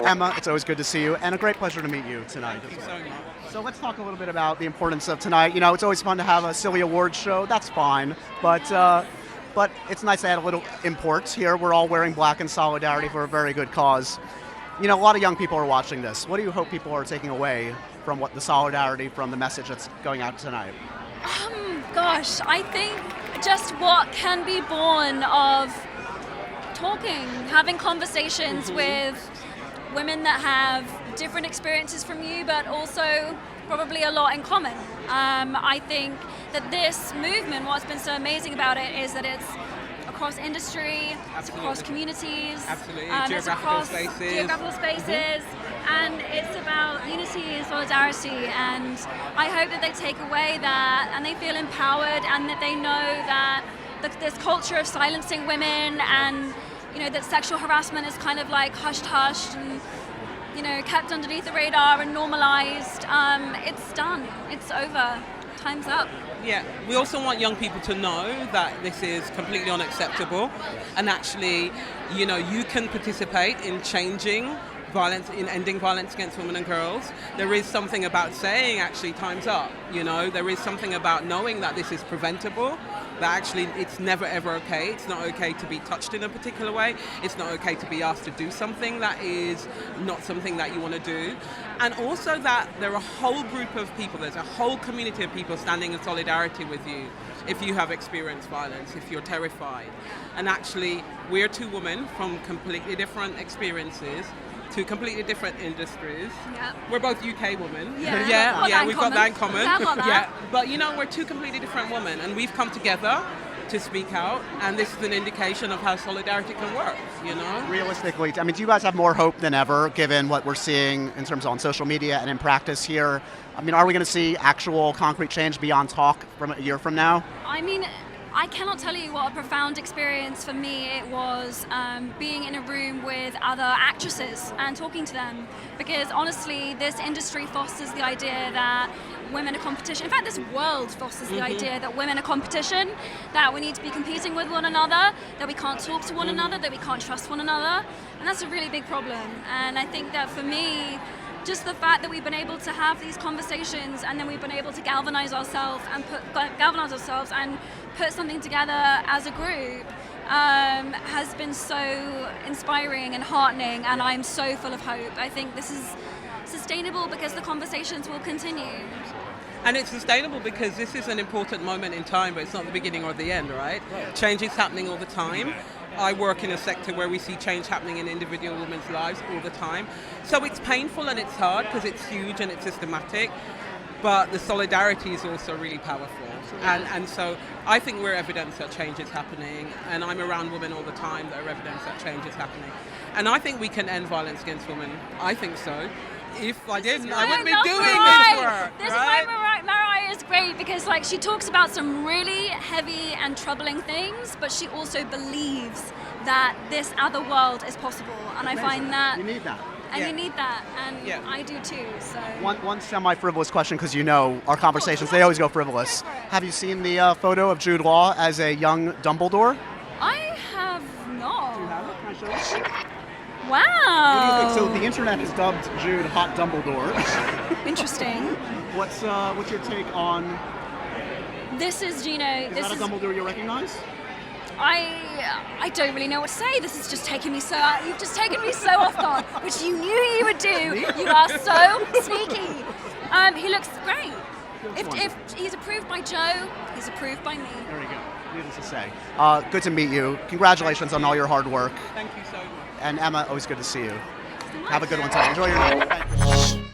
Emma, it's always good to see you, and a great pleasure to meet you tonight. Thank you so much. So let's talk a little bit about the importance of tonight. You know, it's always fun to have a silly awards show. That's fine, but it's nice to add a little import here. We're all wearing black in solidarity for a very good cause. You know, a lot of young people are watching this. What do you hope people are taking away from what the solidarity, from the message that's going out tonight? Gosh, I think just what can be born of talking, having conversations with women that have different experiences from you, but also probably a lot in common. I think that this movement, what's been so amazing about it is that it's across industry, it's across communities, it's across geographical spaces, and it's about unity and solidarity. And I hope that they take away that and they feel empowered, and that they know that this culture of silencing women, and you know, that sexual harassment is kind of like hushed and, you know, kept underneath the radar and normalized. It's done. It's over. Time's up. Yeah, we also want young people to know that this is completely unacceptable, and actually, you know, you can participate in changing violence, in ending violence against women and girls. There is something about saying, actually, time's up. You know, there is something about knowing that this is preventable, that actually it's never ever okay. It's not okay to be touched in a particular way. It's not okay to be asked to do something that is not something that you want to do. And also that there are a whole group of people, there's a whole community of people standing in solidarity with you if you have experienced violence, if you're terrified. And actually, we're two women from completely different experiences, to completely different industries. Yeah. We're both UK women. Yeah, we've got that in common. Yeah, but you know, we're two completely different women, and we've come together to speak out, and this is an indication of how solidarity can work, you know? Realistically, I mean, do you guys have more hope than ever, given what we're seeing in terms of on social media and in practice here? I mean, are we going to see actual concrete change beyond talk from a year from now? I mean, I cannot tell you what a profound experience for me it was being in a room with other actresses and talking to them, because honestly this industry fosters the idea that women are competition. In fact, this world fosters the idea that women are competition, that we need to be competing with one another, that we can't talk to one another, that we can't trust one another, and that's a really big problem. And I think that for me, just the fact that we've been able to have these conversations, and then we've been able to galvanize ourselves and put something together as a group has been so inspiring and heartening, and I'm so full of hope. I think this is sustainable because the conversations will continue. And it's sustainable because this is an important moment in time, but it's not the beginning or the end, right? Change is happening all the time. I work in a sector where we see change happening in individual women's lives all the time. So it's painful and it's hard because it's huge and it's systematic, but the solidarity is also really powerful. And so I think we're evidence that change is happening, and I'm around women all the time that are evidence that change is happening. And I think we can end violence against women. I think so. If I didn't, I wouldn't be doing this work. This is why Marai is great, because like she talks about some really heavy and troubling things, but she also believes that this other world is possible, and I find that you need that. And you need that, and I do too. So one semi-frivolous question, because you know our conversations, they always go frivolous. Have you seen the photo of Jude Law as a young Dumbledore? I have not. Do you have it? Can I show you? Wow. What do you think? So the internet has dubbed Jude Hot Dumbledore. Interesting. What's your take on? This is Gino. Is that a Dumbledore you recognize? I don't really know what to say. This is just taking me so. You've just taken me so off guard, which you knew you would do. You are so sneaky. He looks great. If he's approved by Joe, he's approved by me. There you go. Needless to say. Good to meet you. Congratulations on all your hard work. Thank you so much. And Emma, always good to see you. Have a good one tonight. Enjoy your night. Thank you.